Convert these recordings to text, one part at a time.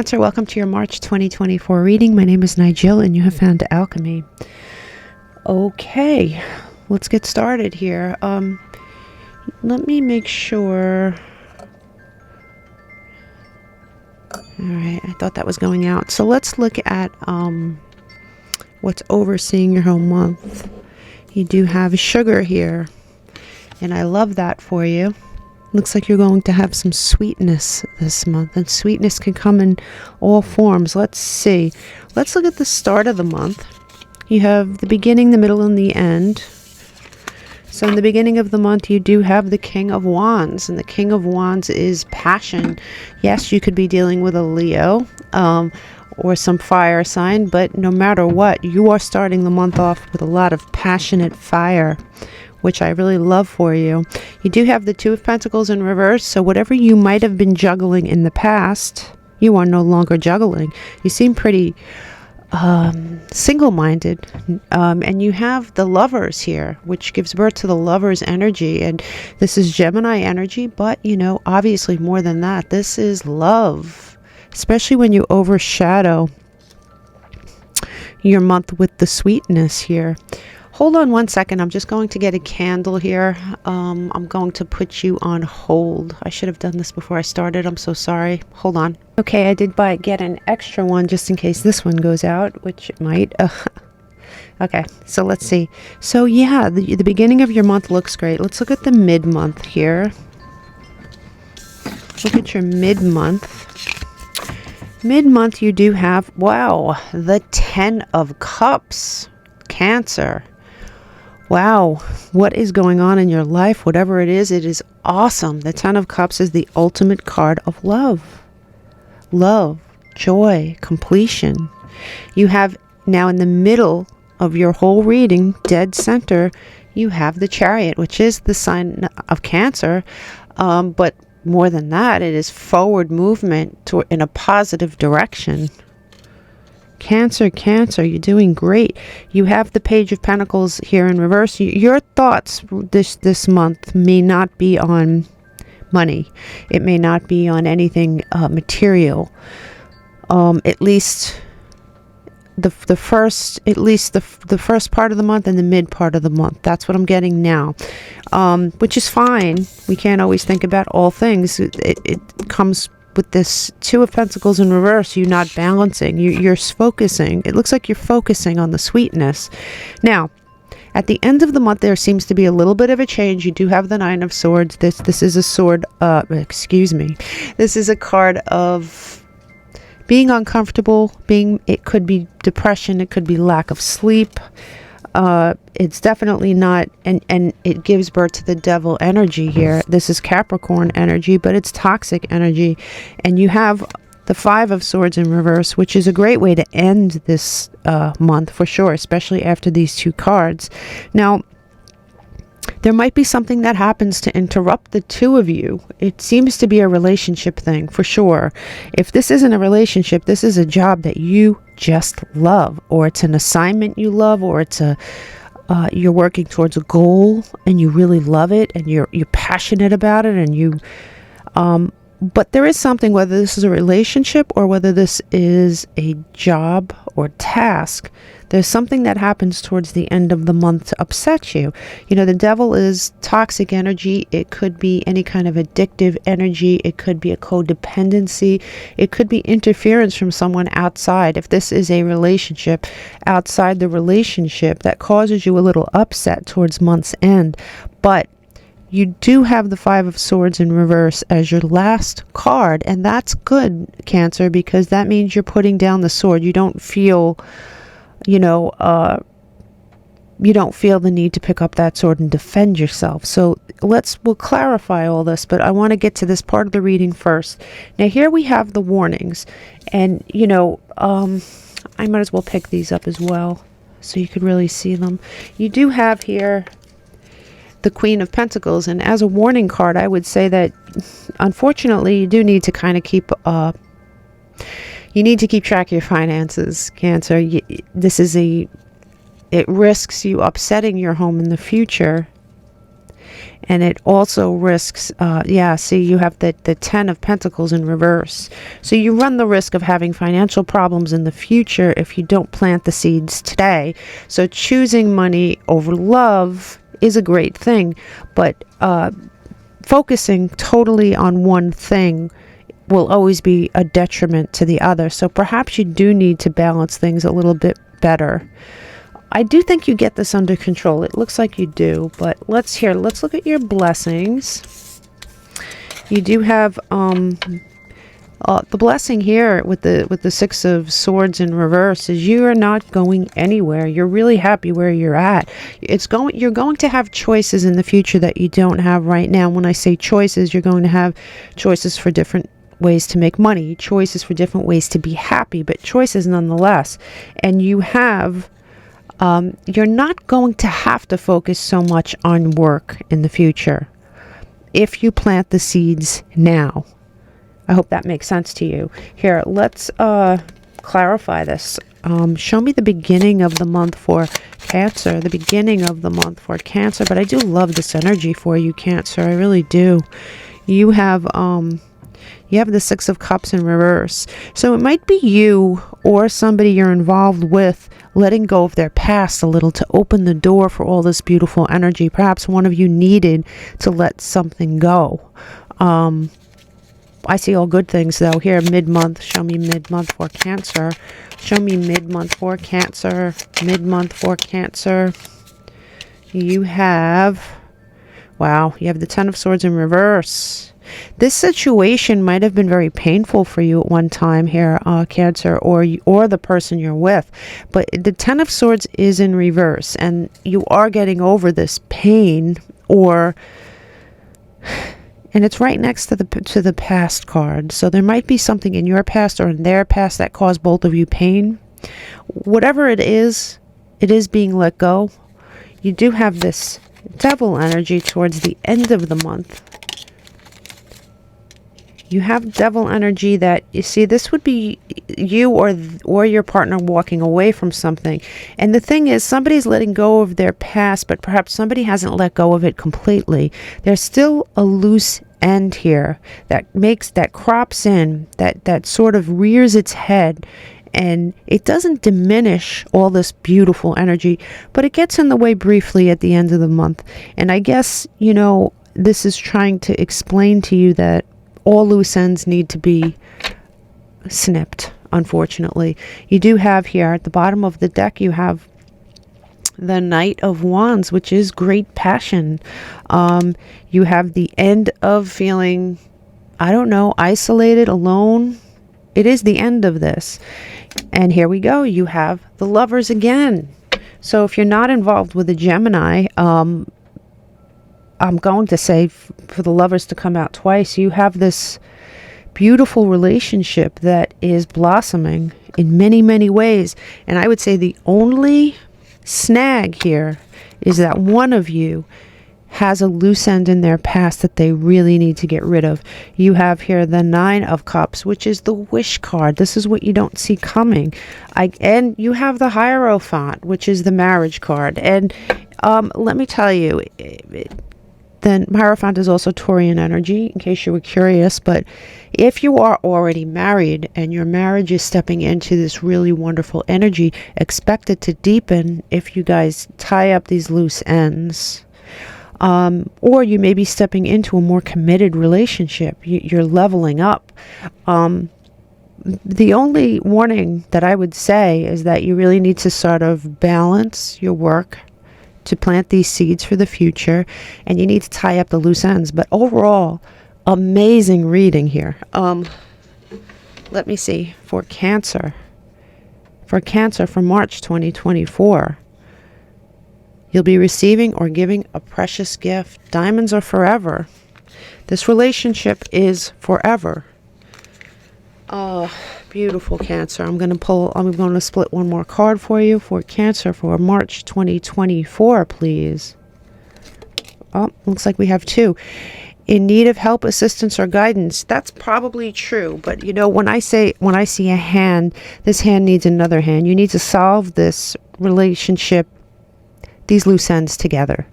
Cancer, welcome to your March 2024 reading. My name is Nigel and you have found Alchemy. Okay, let's get started here. Let me make sure. Alright, I thought that was going out. So let's look at what's overseeing your whole month. You do have sugar here, and I love that for you. Looks like you're going to have some sweetness this month, and sweetness can come in all forms. Let's see. Let's look at the start of the month. You have the beginning, the middle, and the end. So in the beginning of the month, you do have the King of Wands, and the King of Wands is passion. Yes, you could be dealing with a Leo or some fire sign, but no matter what, you are starting the month off with a lot of passionate fire, which I really love for you. You do have the Two of Pentacles in reverse, so whatever you might have been juggling in the past, you are no longer juggling. You seem pretty single-minded, and you have the Lovers here, which gives birth to the Lovers energy, and this is Gemini energy, but you know, obviously more than that, this is love, especially when you overshadow your month with the sweetness here. Hold on one second. I'm just going to get a candle here. I'm going to put you on hold. I should have done this before I started. I'm so sorry. Hold on. Okay, I did get an extra one just in case this one goes out, which it might. Okay, so let's see. So yeah, the beginning of your month looks great. Let's look at the mid-month here. Look at your mid-month. Mid-month, you do have, wow, the 10 of Cups. Cancer. Wow, what is going on in your life? Whatever it is awesome. The 10 of Cups is the ultimate card of love. Love, joy, completion. You have now in the middle of your whole reading, dead center, you have the Chariot, which is the sign of Cancer. But more than that, it is forward movement in a positive direction. Cancer, you're doing great. You have the Page of Pentacles here in reverse. Your thoughts this month may not be on money. It may not be on anything material. At least the first part of the month and the mid part of the month. That's what I'm getting now, which is fine. We can't always think about all things. It comes with this Two of Pentacles in reverse. You're not balancing. You're focusing. It looks like you're focusing on the sweetness. Now, at the end of the month, there seems to be a little bit of a change. You do have the Nine of Swords. This is a sword. Excuse me. This is a card of being uncomfortable. It could be depression. It could be lack of sleep. It's definitely not, and it gives birth to the Devil energy here. This is Capricorn energy, but it's toxic energy. And you have the Five of Swords in reverse, which is a great way to end this month for sure, especially after these two cards. Now, there might be something that happens to interrupt the two of you. It seems to be a relationship thing for sure. If this isn't a relationship, this is a job that you just love, or it's an assignment you love, or it's you're working towards a goal and you really love it and you're passionate about it, and but there is something, whether this is a relationship or whether this is a job or task, there's something that happens towards the end of the month to upset you. You know, the Devil is toxic energy. It could be any kind of addictive energy. It could be a codependency. It could be interference from someone outside. If this is a relationship, outside the relationship, that causes you a little upset towards month's end. But you do have the Five of Swords in reverse as your last card, and that's good, Cancer, because that means you're putting down the sword. You don't feel, you don't feel the need to pick up that sword and defend yourself. So we'll clarify all this, but I want to get to this part of the reading first. Now here we have the warnings, and I might as well pick these up as well so you could really see them. You do have here the Queen of Pentacles, and as a warning card, I would say that unfortunately you do need to kind of keep track of your finances, Cancer. It risks you upsetting your home in the future, And it also risks, see, you have the 10 of Pentacles in reverse. So you run the risk of having financial problems in the future if you don't plant the seeds today. So choosing money over love is a great thing, but focusing totally on one thing will always be a detriment to the other. So perhaps you do need to balance things a little bit better. I do think you get this under control. It looks like you do, but let's look at your blessings. You do have the blessing here with the Six of Swords in reverse is you are not going anywhere. You're really happy where you're at. You're going to have choices in the future that you don't have right now. When I say choices, you're going to have choices for different ways to make money, choices for different ways to be happy, but choices nonetheless. And you have you're not going to have to focus so much on work in the future if you plant the seeds now. I hope that makes sense to you. Here, let's clarify this. Show me the beginning of the month for Cancer, the beginning of the month for Cancer. But I do love this energy for you, Cancer. I really do. You have the Six of Cups in reverse. So it might be you or somebody you're involved with letting go of their past a little to open the door for all this beautiful energy. Perhaps one of you needed to let something go. I see all good things though. Here, mid-month. Show me mid-month for Cancer. Show me mid-month for Cancer. Mid-month for Cancer. You have the Ten of Swords in reverse. This situation might have been very painful for you at one time here, Cancer, or the person you're with. But the Ten of Swords is in reverse, and you are getting over this pain, and it's right next to the past card. So there might be something in your past or in their past that caused both of you pain. Whatever it is being let go. You do have this Devil energy towards the end of the month. You have Devil energy that, you see, this would be you or your partner walking away from something. And the thing is, somebody's letting go of their past, but perhaps somebody hasn't let go of it completely. There's still a loose end here that crops in, that sort of rears its head. And it doesn't diminish all this beautiful energy, but it gets in the way briefly at the end of the month. And I guess, this is trying to explain to you that all loose ends need to be snipped, unfortunately. You do have here at the bottom of the deck, you have the Knight of Wands, which is great passion. You have the end of feeling, isolated, alone. It is the end of this. And here we go. You have the Lovers again. So if you're not involved with a Gemini, I'm going to say for the Lovers to come out twice. You have this beautiful relationship that is blossoming in many, many ways. And I would say the only snag here is that one of you has a loose end in their past that they really need to get rid of. You have here the Nine of Cups, which is the Wish card. This is what you don't see coming. And you have the Hierophant, which is the Marriage card. And let me tell you, then Hierophant is also Taurian energy, in case you were curious. But if you are already married and your marriage is stepping into this really wonderful energy, expect it to deepen if you guys tie up these loose ends. Or you may be stepping into a more committed relationship. You're leveling up. The only warning that I would say is that you really need to sort of balance your work to plant these seeds for the future, and you need to tie up the loose ends. But overall, amazing reading here. Let me see. For Cancer, for March 2024, you'll be receiving or giving a precious gift. Diamonds are forever. This relationship is forever. Oh, beautiful, Cancer. I'm going to split one more card for you for Cancer for March 2024, please. Oh, looks like we have two. In need of help, assistance, or guidance. That's probably true. But when I see a hand, this hand needs another hand. You need to solve this relationship, these loose ends together.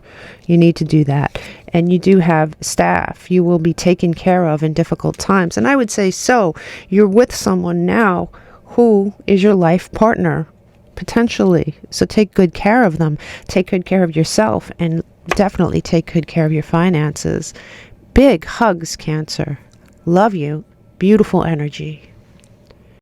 You need to do that. And you do have staff. You will be taken care of in difficult times. And I would say, so you're with someone now who is your life partner, potentially. So take good care of them. Take good care of yourself, and definitely take good care of your finances. Big hugs, Cancer. Love you. Beautiful energy.